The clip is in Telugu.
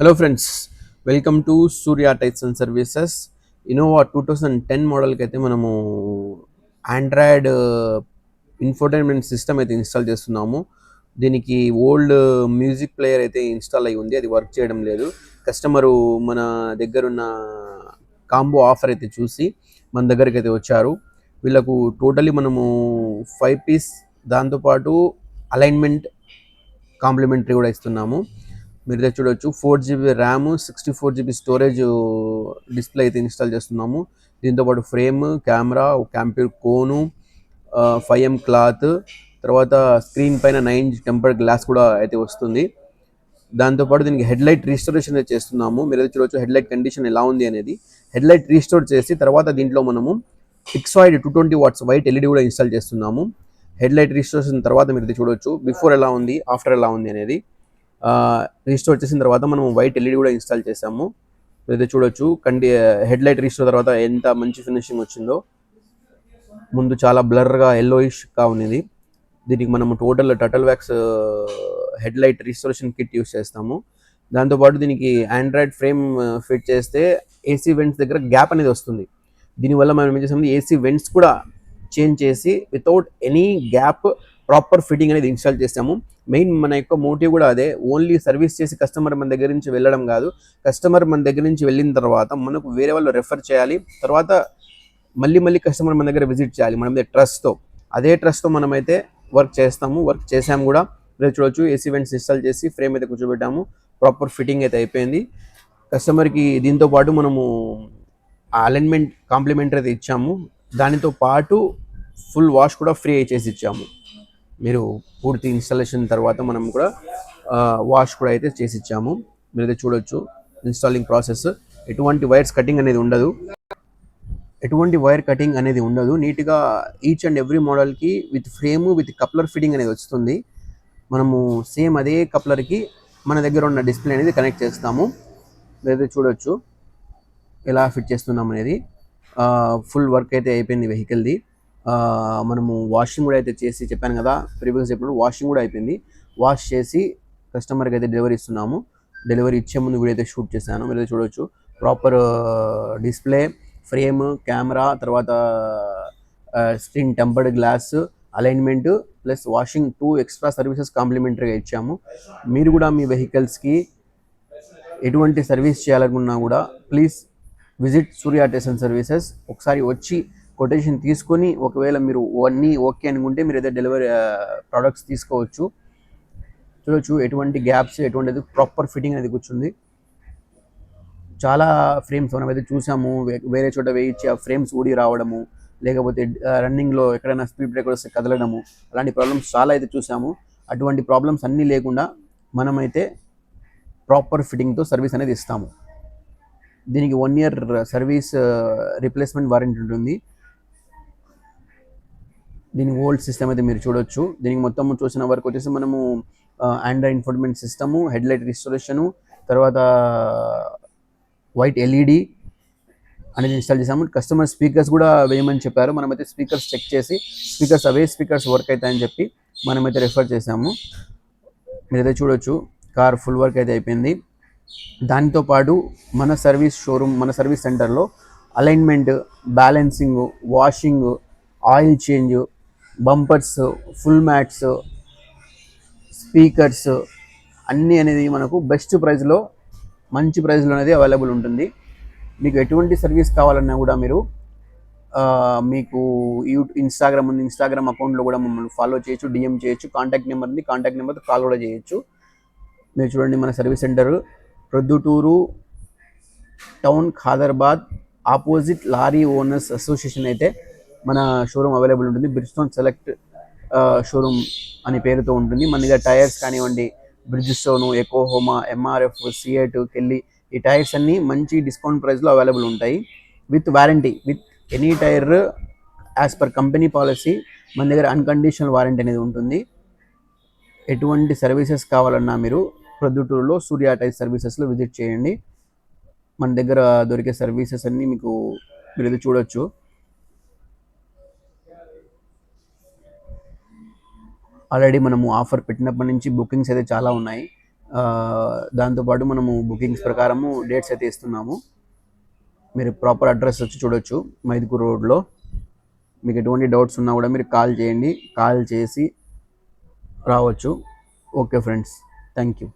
Hello friends, welcome to Surya Types and Services. Innova 2010 మోడల్కి అయితే మనము ఆండ్రాయిడ్ ఇన్ఫోటైన్మెంట్ సిస్టమ్ అయితే ఇన్స్టాల్ చేస్తున్నాము. దీనికి ఓల్డ్ మ్యూజిక్ ప్లేయర్ అయితే ఇన్స్టాల్ అయి ఉంది, అది వర్క్ చేయడం లేదు. కస్టమరు మన దగ్గరున్న కాంబో ఆఫర్ అయితే చూసి మన దగ్గరికి అయితే వచ్చారు. వీళ్ళకు టోటలీ మనము 5 పీస్ దాంతోపాటు అలైన్మెంట్ కాంప్లిమెంటరీ కూడా ఇస్తున్నాము. మీరు దగ్గర చూడొచ్చు 4 GB RAM, 64 GB storage display అయితే ఇన్స్టాల్ చేస్తున్నాము. దీంతోపాటు ఫ్రేమ్, కెమెరా, క్యాంప్యూర్ కోను, 5M క్లాత్, తర్వాత స్క్రీన్ పైన 9 టెంపర్డ్ గ్లాస్ కూడా అయితే వస్తుంది. దాంతోపాటు దీనికి హెడ్లైట్ రీస్టోరేషన్ అయితే చేస్తున్నాము. మీరు అయితే చూడొచ్చు హెడ్లైట్ కండిషన్ ఎలా ఉంది అనేది. హెడ్లైట్ రీస్టోర్ చేసి తర్వాత దీంట్లో మనము పిక్సాయిడ్ 220 వాట్స్ వైట్ ఎల్ఈడి కూడా ఇన్స్టాల్ చేస్తున్నాము. హెడ్లైట్ రీస్టోరేషన్ తర్వాత మీరు ఇది చూడొచ్చు బిఫోర్ ఎలా ఉంది, ఆఫ్టర్ ఎలా ఉంది అనేది. రీస్టోర్ చేసిన తర్వాత మనం వైట్ ఎల్ఈడి కూడా ఇన్స్టాల్ చేసాము. మీరు చూడొచ్చు హెడ్లైట్ రీస్టోర్ తర్వాత ఎంత మంచి ఫినిషింగ్ వచ్చిందో. ముందు చాలా బ్లర్గా ఎల్లోయిష్గా ఉన్నది. దీనికి మనము turtle wax headlight restoration kit use చేస్తాము. దాంతోపాటు దీనికి ఆండ్రాయిడ్ ఫ్రేమ్ ఫిట్ చేస్తే ఏసీ వెంట్స్ దగ్గర గ్యాప్ అనేది వస్తుంది. దీనివల్ల మనం ఏం చేసాము, ఏసీ వెంట్స్ కూడా చేంజ్ చేసి without any gap proper fitting అనేది ఇన్స్టాల్ చేసాము. మెయిన్ మన యొక్క మోటివ్ కూడా అదే, ఓన్లీ సర్వీస్ చేసి కస్టమర్ మన దగ్గర నుంచి వెళ్ళడం కాదు. కస్టమర్ మన దగ్గర నుంచి వెళ్ళిన తర్వాత మనకు వేరే వాళ్ళు రెఫర్ చేయాలి, తర్వాత మళ్ళీ మళ్ళీ కస్టమర్ మన దగ్గర విజిట్ చేయాలి మన మీద ట్రస్ట్తో. అదే ట్రస్ట్తో మనమైతే వర్క్ చేస్తాము, వర్క్ చేసాము కూడా. మీరు చూడొచ్చు ఏసీ వెంట్స్ ఇన్స్టాల్ చేసి ఫ్రేమ్ అయితే కూర్చోబెట్టాము. ప్రాపర్ ఫిట్టింగ్ అయితే అయిపోయింది. కస్టమర్కి దీంతో పాటు మనము అలైన్మెంట్ కాంప్లిమెంటరీ అయితే ఇచ్చాము. దానితో పాటు ఫుల్ వాష్ కూడా ఫ్రీ చేసి ఇచ్చాము. మీరు పూర్తి ఇన్స్టాలేషన్ తర్వాత మనం కూడా వాష్ కూడా అయితే చేసి ఇచ్చాము. మీరైతే చూడొచ్చు ఇన్స్టాలింగ్ ప్రాసెస్. ఎటువంటి వైర్స్ కటింగ్ అనేది ఉండదు, ఎటువంటి వైర్ కటింగ్ అనేది ఉండదు. నీట్గా ఈచ్ అండ్ ఎవ్రీ మోడల్కి with frame with coupler fitting అనేది వస్తుంది. మనము సేమ్ అదే కప్లర్కి మన దగ్గర ఉన్న డిస్ప్లే అనేది కనెక్ట్ చేస్తాము. మీరైతే చూడొచ్చు ఎలా ఫిట్ చేస్తున్నాం అనేది. ఫుల్ వర్క్ అయితే అయిపోయింది వెహికల్ది. మనము వాషింగ్ కూడా అయితే చేసి చెప్పాను కదా ప్రీవియస్ చెప్పినప్పుడు, వాషింగ్ కూడా అయిపోయింది. వాష్ చేసి కస్టమర్కి అయితే డెలివరీ ఇస్తున్నాము. డెలివరీ ఇచ్చే ముందు వీడియో అయితే షూట్ చేశాను. మీరు అయితే చూడొచ్చు ప్రాపర్ డిస్ప్లే, ఫ్రేమ్, కెమెరా, తర్వాత screen tempered glass, alignment plus washing 2 extra services కాంప్లిమెంటరీగా ఇచ్చాము. మీరు కూడా మీ వెహికల్స్కి ఎటువంటి సర్వీస్ చేయాలనుకున్నా కూడా please visit Surya test and services. ఒకసారి వచ్చి కొటేషన్ తీసుకొని ఒకవేళ మీరు అన్నీ ఓకే అనుకుంటే మీరు అయితే డెలివరీ ప్రోడక్ట్స్ తీసుకోవచ్చు. చూడొచ్చు ఎటువంటి గ్యాప్స్, ఎటువంటి ప్రాపర్ ఫిట్టింగ్ అనేది కూర్చుంది. చాలా ఫ్రేమ్స్ మనం అయితే చూసాము, వేరే చోట వేయించి ఆ ఫ్రేమ్స్ ఊడి రావడము, లేకపోతే రన్నింగ్లో ఎక్కడైనా స్పీడ్ బ్రేకర్ వస్తే కదలడము, అలాంటి ప్రాబ్లమ్స్ చాలా అయితే చూసాము. అటువంటి ప్రాబ్లమ్స్ అన్నీ లేకుండా మనమైతే ప్రాపర్ ఫిట్టింగ్తో సర్వీస్ అనేది ఇస్తాము. దీనికి 1 year సర్వీస్ రీప్లేస్మెంట్ వారంటీ ఉంటుంది. దీని ఓల్డ్ సిస్టమ్ అయితే మీరు చూడొచ్చు. దీనికి మొత్తం చూసిన వరకు వచ్చేసి మనము ఆండ్రాయిడ్ ఇన్ఫోటైన్మెంట్ సిస్టము, హెడ్లైట్ రిస్టోరేషను, తర్వాత వైట్ ఎల్ఈడి అనేది ఇన్స్టాల్ చేసాము. కస్టమర్ స్పీకర్స్ కూడా వేయమని చెప్పారు. మనమైతే స్పీకర్స్ చెక్ చేసి అవే స్పీకర్స్ వర్క్ అవుతాయని చెప్పి మనమైతే రెఫర్ చేసాము. మీరైతే చూడొచ్చు కార్ ఫుల్ వర్క్ అయితే అయిపోయింది. దానితో పాటు మన సర్వీస్ షోరూమ్, మన సర్వీస్ సెంటర్లో alignment, balancing, washing, oil change, bumpers, full mats, speakers అన్నీ అనేది మనకు బెస్ట్ ప్రైస్లో, మంచి ప్రైస్లో అనేది అవైలబుల్ ఉంటుంది. మీకు ఎటువంటి సర్వీస్ కావాలన్నా కూడా మీరు మీకు ఇన్స్టాగ్రామ్ అకౌంట్లో కూడా మమ్మల్ని ఫాలో చేయొచ్చు, డిఎం చేయొచ్చు. కాంటాక్ట్ నెంబర్తో కాల్ కూడా చేయొచ్చు. మీరు చూడండి మన service centre Proddatur town, Khadarbad, opposite lorry owners association అయితే మన షోరూమ్ అవైలబుల్ ఉంటుంది. బ్రిడ్జ్స్టోన్ సెలెక్ట్ షోరూమ్ అనే పేరుతో ఉంటుంది. మన దగ్గర టైర్స్ కానివ్వండి, బ్రిడ్జ్స్టోను, ఎకోహోమా, ఎంఆర్ఎఫ్, సిఎట్, కెల్లి, ఈ టైర్స్ అన్నీ మంచి డిస్కౌంట్ ప్రైస్లో అవైలబుల్ ఉంటాయి. With warranty, with any tyre as per company policy మన దగ్గర అన్కండిషనల్ వారంటీ అనేది ఉంటుంది. ఎటువంటి సర్వీసెస్ కావాలన్నా మీరు ప్రొద్దుటూరులో సూర్య టైర్స్ సర్వీసెస్లో విజిట్ చేయండి. మన దగ్గర దొరికే సర్వీసెస్ అన్నీ మీకు మీరు ఇది చూడొచ్చు. ఆల్రెడీ మనము ఆఫర్ పెట్టినప్పటి నుంచి బుకింగ్స్ అయితే చాలా ఉన్నాయి. దాంతోపాటు మనము బుకింగ్స్ ప్రకారము డేట్స్ అయితే ఇస్తున్నాము. మీరు ప్రాపర్ అడ్రస్ వచ్చి చూడొచ్చు, మైదుకూరు రోడ్లో. మీకు ఎటువంటి డౌట్స్ ఉన్నా కూడా మీరు కాల్ చేయండి, కాల్ చేసి రావచ్చు. Okay friends, thank you.